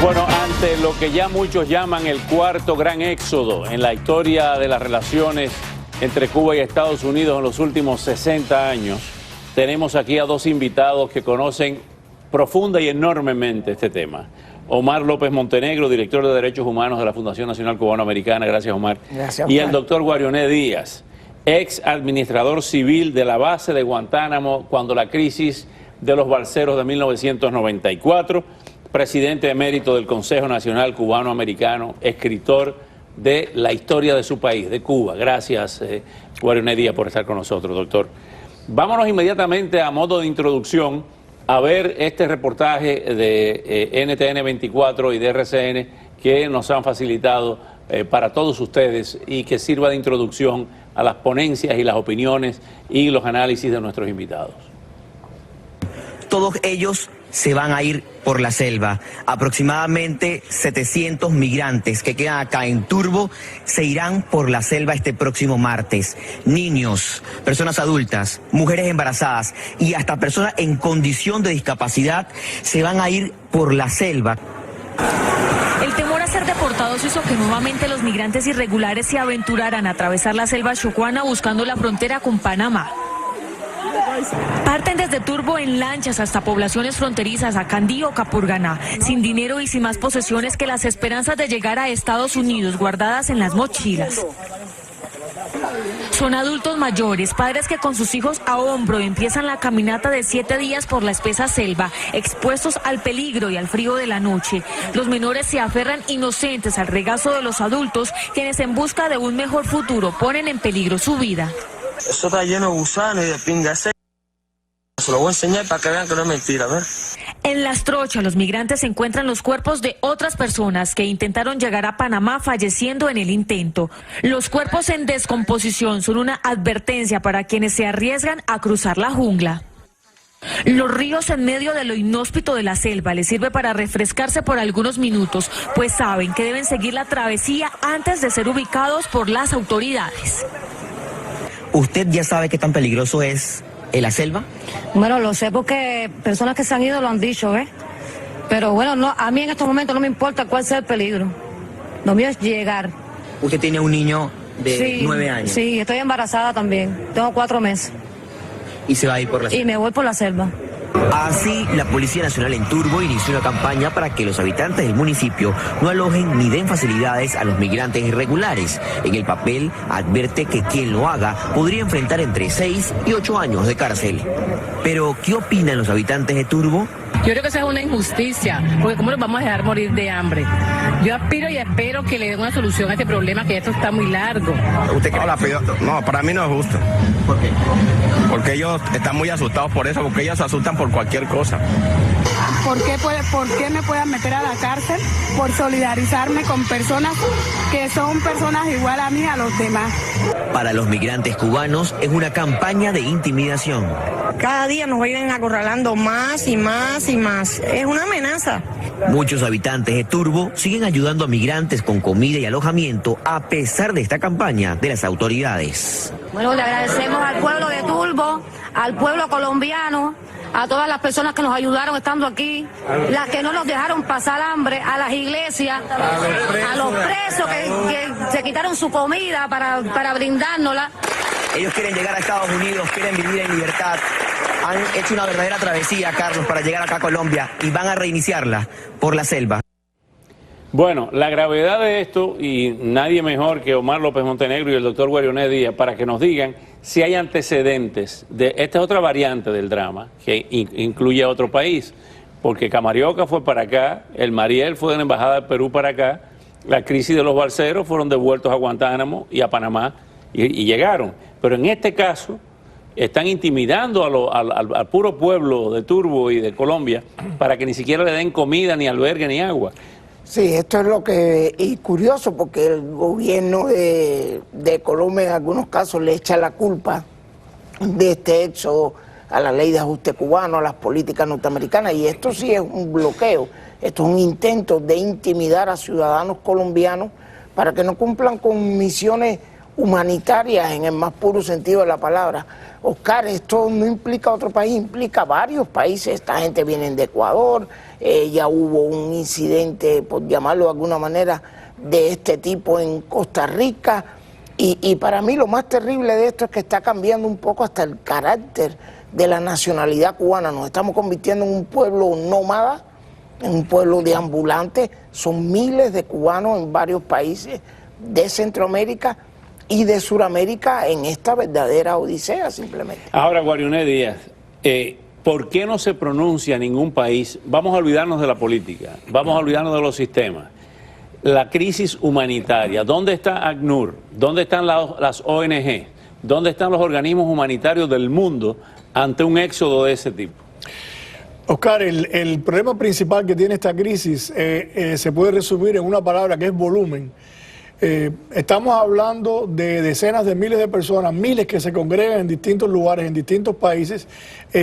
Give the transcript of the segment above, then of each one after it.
Bueno, ante lo que ya muchos llaman el cuarto gran éxodo en la historia de las relaciones entre Cuba y Estados Unidos en los últimos 60 años, tenemos aquí a dos invitados que conocen profunda y enormemente este tema. Omar López Montenegro, director de Derechos Humanos de la Fundación Nacional Cubano-Americana. Gracias, Omar. Gracias, y el doctor Guarioné Díaz, ex administrador civil de la base de Guantánamo cuando la crisis de los balseros de 1994, presidente emérito del Consejo Nacional Cubano-Americano, escritor de la historia de su país, de Cuba. Gracias, Guarioné Díaz, por estar con nosotros, doctor. Vámonos inmediatamente a modo de introducción a ver este reportaje de NTN 24 y de RCN que nos han facilitado para todos ustedes y que sirva de introducción a las ponencias y las opiniones y los análisis de nuestros invitados. Todos ellos se van a ir por la selva. Aproximadamente 700 migrantes que quedan acá en Turbo se irán por la selva este próximo martes. Niños, personas adultas, mujeres embarazadas y hasta personas en condición de discapacidad se van a ir por la selva. El temor a ser deportados hizo que nuevamente los migrantes irregulares se aventuraran a atravesar la selva chocuana buscando la frontera con Panamá. Parten desde Turbo en lanchas hasta poblaciones fronterizas a Candí o Capurganá, sin dinero y sin más posesiones que las esperanzas de llegar a Estados Unidos guardadas en las mochilas. Son adultos mayores, padres que con sus hijos a hombro empiezan la caminata de 7 días por la espesa selva, expuestos al peligro y al frío de la noche. Los menores se aferran inocentes al regazo de los adultos, quienes en busca de un mejor futuro ponen en peligro su vida. Eso está lleno de gusanos y de pingas. Se lo voy a enseñar para que vean que no es mentira, ¿ves? En Las Trochas, los migrantes encuentran los cuerpos de otras personas que intentaron llegar a Panamá falleciendo en el intento. Los cuerpos en descomposición son una advertencia para quienes se arriesgan a cruzar la jungla. Los ríos en medio de lo inhóspito de la selva les sirve para refrescarse por algunos minutos, pues saben que deben seguir la travesía antes de ser ubicados por las autoridades. ¿Usted ya sabe qué tan peligroso es en la selva? Bueno, lo sé porque personas que se han ido lo han dicho, ¿ves? Pero bueno, no, a mí en estos momentos no me importa cuál sea el peligro. Lo mío es llegar. ¿Usted tiene un niño de Sí, 9 años? Sí, estoy embarazada también. Tengo 4 meses. ¿Y se va a ir por la selva? Y me voy por la selva. Así, la Policía Nacional en Turbo inició una campaña para que los habitantes del municipio no alojen ni den facilidades a los migrantes irregulares. En el papel advierte que quien lo haga podría enfrentar entre 6 y 8 años de cárcel. Pero, ¿qué opinan los habitantes de Turbo? Yo creo que eso es una injusticia, porque ¿cómo nos vamos a dejar morir de hambre? Yo aspiro y espero que le den una solución a este problema, que esto está muy largo. ¿Usted cree? No, para mí no es justo. ¿Por qué? Porque ellos están muy asustados por eso, porque ellos se asustan por cualquier cosa. ¿Por qué me puedan meter a la cárcel? Por solidarizarme con personas que son personas igual a mí, a los demás. Para los migrantes cubanos es una campaña de intimidación. Cada día nos vienen acorralando más y más y más. Es una amenaza. Muchos habitantes de Turbo siguen ayudando a migrantes con comida y alojamiento a pesar de esta campaña de las autoridades. Bueno, le agradecemos al pueblo de Turbo, al pueblo colombiano, a todas las personas que nos ayudaron estando aquí, las que no nos dejaron pasar hambre, a las iglesias, a los presos que se quitaron su comida para brindárnosla. Ellos quieren llegar a Estados Unidos, quieren vivir en libertad. Han hecho una verdadera travesía, Carlos, para llegar acá a Colombia y van a reiniciarla por la selva. Bueno, la gravedad de esto, y nadie mejor que Omar López Montenegro y el doctor Guarioné Díaz para que nos digan si hay antecedentes de esta otra variante del drama que incluye a otro país, porque Camarioca fue para acá, el Mariel fue de la Embajada del Perú para acá, la crisis de los balseros fueron devueltos a Guantánamo y a Panamá y llegaron, pero en este caso están intimidando al puro pueblo de Turbo y de Colombia para que ni siquiera le den comida, ni albergue, ni agua. Sí, esto es lo que es curioso, porque el gobierno de Colombia en algunos casos le echa la culpa de este éxodo a la ley de ajuste cubano, a las políticas norteamericanas, y esto sí es un bloqueo, esto es un intento de intimidar a ciudadanos colombianos para que no cumplan con misiones humanitarias en el más puro sentido de la palabra. Oscar, esto no implica otro país, implica varios países. Esta gente viene de Ecuador, ya hubo un incidente, por llamarlo de alguna manera, de este tipo en Costa Rica. Y para mí lo más terrible de esto es que está cambiando un poco hasta el carácter de la nacionalidad cubana. Nos estamos convirtiendo en un pueblo nómada, en un pueblo de ambulantes. Son miles de cubanos en varios países de Centroamérica y de Sudamérica en esta verdadera odisea simplemente. Ahora, Guariuné Díaz, ¿por qué no se pronuncia ningún país? Vamos a olvidarnos de la política, vamos a olvidarnos de los sistemas. La crisis humanitaria, ¿dónde está ACNUR? ¿Dónde están las ONG? ¿Dónde están los organismos humanitarios del mundo ante un éxodo de ese tipo? Oscar, el problema principal que tiene esta crisis se puede resumir en una palabra que es volumen. Estamos hablando de decenas de miles de personas, miles que se congregan en distintos lugares, en distintos países,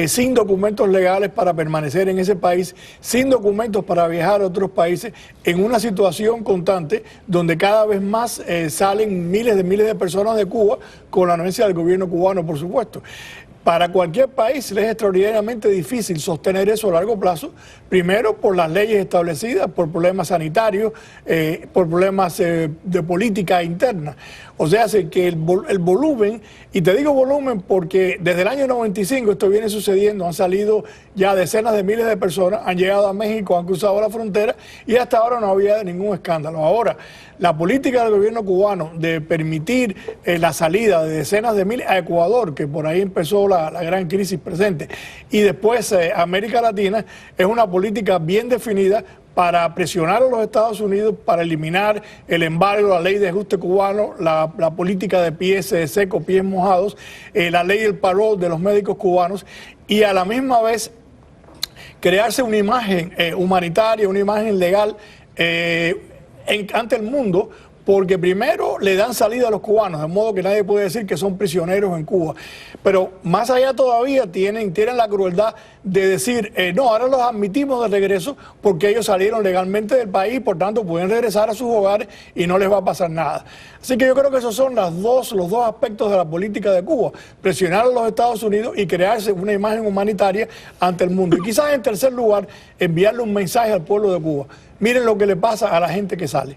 sin documentos legales para permanecer en ese país, sin documentos para viajar a otros países, en una situación constante donde cada vez más salen miles de personas de Cuba, con la anuencia del gobierno cubano, por supuesto. Para cualquier país le es extraordinariamente difícil sostener eso a largo plazo, primero por las leyes establecidas, por problemas sanitarios, por problemas de política interna. O sea, que el volumen, y te digo volumen porque desde el año 95 esto viene sucediendo, han salido ya decenas de miles de personas, han llegado a México, han cruzado la frontera y hasta ahora no había ningún escándalo. Ahora, la política del gobierno cubano de permitir la salida de decenas de miles a Ecuador, que por ahí empezó la gran crisis presente, y después América Latina, es una política bien definida para presionar a los Estados Unidos para eliminar el embargo, la ley de ajuste cubano, la política de pies secos, pies mojados, la ley del parol de los médicos cubanos, y a la misma vez crearse una imagen humanitaria, una imagen legal ante el mundo, porque primero le dan salida a los cubanos, de modo que nadie puede decir que son prisioneros en Cuba. Pero más allá todavía tienen la crueldad de decir, no, ahora los admitimos de regreso porque ellos salieron legalmente del país, por tanto pueden regresar a sus hogares y no les va a pasar nada. Así que yo creo que esos son los dos aspectos de la política de Cuba, presionar a los Estados Unidos y crearse una imagen humanitaria ante el mundo. Y quizás en tercer lugar, enviarle un mensaje al pueblo de Cuba. Miren lo que le pasa a la gente que sale.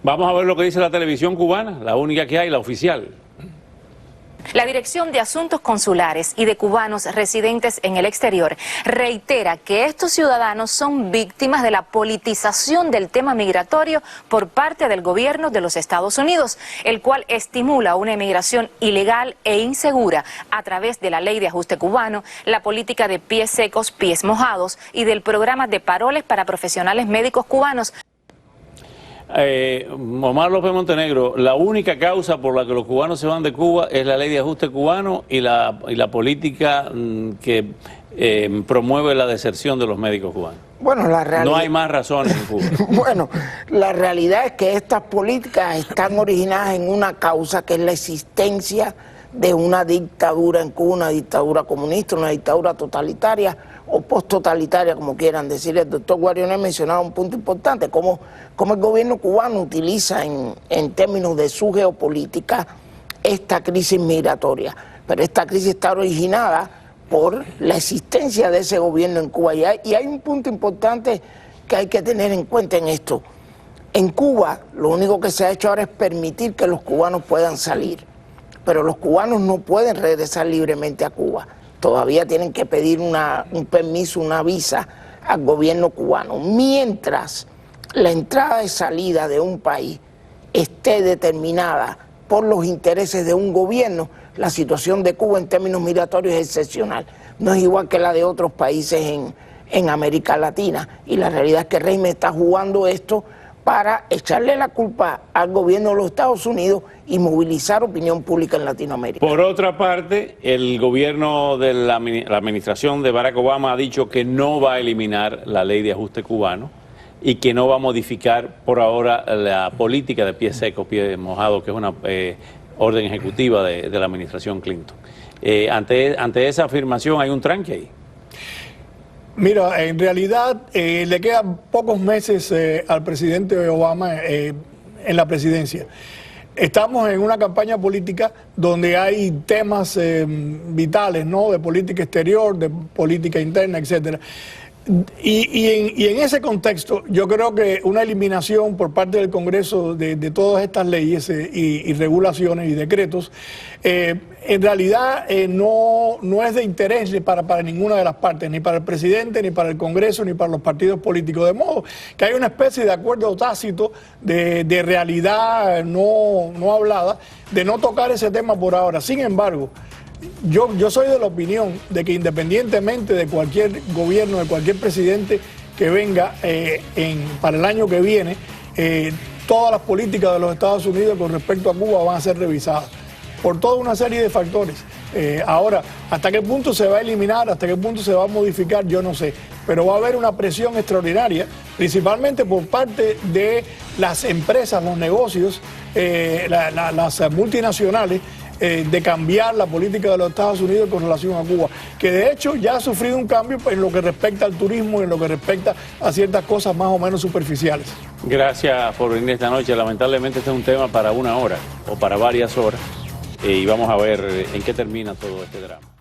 Vamos a ver lo que dice la televisión cubana, la única que hay, la oficial. La Dirección de Asuntos Consulares y de Cubanos residentes en el exterior reitera que estos ciudadanos son víctimas de la politización del tema migratorio por parte del gobierno de los Estados Unidos, el cual estimula una emigración ilegal e insegura a través de la ley de ajuste cubano, la política de pies secos, pies mojados y del programa de paroles para profesionales médicos cubanos. Omar López Montenegro, la única causa por la que los cubanos se van de Cuba es la ley de ajuste cubano y la política que promueve la deserción de los médicos cubanos. Bueno, la realidad... No hay más razones en Cuba. Bueno, la realidad es que estas políticas están originadas en una causa que es la existencia de una dictadura en Cuba, una dictadura comunista, una dictadura totalitaria o post-totalitaria, como quieran decir. El doctor Guariuné mencionaba un punto importante, cómo el gobierno cubano utiliza en términos de su geopolítica esta crisis migratoria. Pero esta crisis está originada por la existencia de ese gobierno en Cuba. Y hay un punto importante que hay que tener en cuenta en esto. En Cuba, lo único que se ha hecho ahora es permitir que los cubanos puedan salir. Pero los cubanos no pueden regresar libremente a Cuba. Todavía tienen que pedir un permiso, una visa al gobierno cubano. Mientras la entrada y salida de un país esté determinada por los intereses de un gobierno, la situación de Cuba en términos migratorios es excepcional. No es igual que la de otros países en América Latina. Y la realidad es que el régimen está jugando esto para echarle la culpa al gobierno de los Estados Unidos y movilizar opinión pública en Latinoamérica. Por otra parte, el gobierno de la administración de Barack Obama ha dicho que no va a eliminar la ley de ajuste cubano y que no va a modificar por ahora la política de pies secos, pies mojados, que es una orden ejecutiva de la administración Clinton. Ante esa afirmación hay un tranque ahí. Mira, en realidad le quedan pocos meses al presidente Obama en la presidencia. Estamos en una campaña política donde hay temas vitales, ¿no?, de política exterior, de política interna, etcétera. Y en ese contexto, yo creo que una eliminación por parte del Congreso de todas estas leyes y regulaciones y decretos, en realidad no es de interés para ninguna de las partes, ni para el presidente, ni para el Congreso, ni para los partidos políticos. De modo que hay una especie de acuerdo tácito de realidad no hablada, de no tocar ese tema por ahora. Sin embargo, yo soy de la opinión de que independientemente de cualquier gobierno, de cualquier presidente que venga para el año que viene, todas las políticas de los Estados Unidos con respecto a Cuba van a ser revisadas por toda una serie de factores. Ahora, ¿hasta qué punto se va a eliminar? ¿Hasta qué punto se va a modificar? Yo no sé. Pero va a haber una presión extraordinaria, principalmente por parte de las empresas, los negocios, las multinacionales, de cambiar la política de los Estados Unidos con relación a Cuba, que de hecho ya ha sufrido un cambio en lo que respecta al turismo, en lo que respecta a ciertas cosas más o menos superficiales. Gracias por venir esta noche. Lamentablemente este es un tema para una hora o para varias horas y vamos a ver en qué termina todo este drama.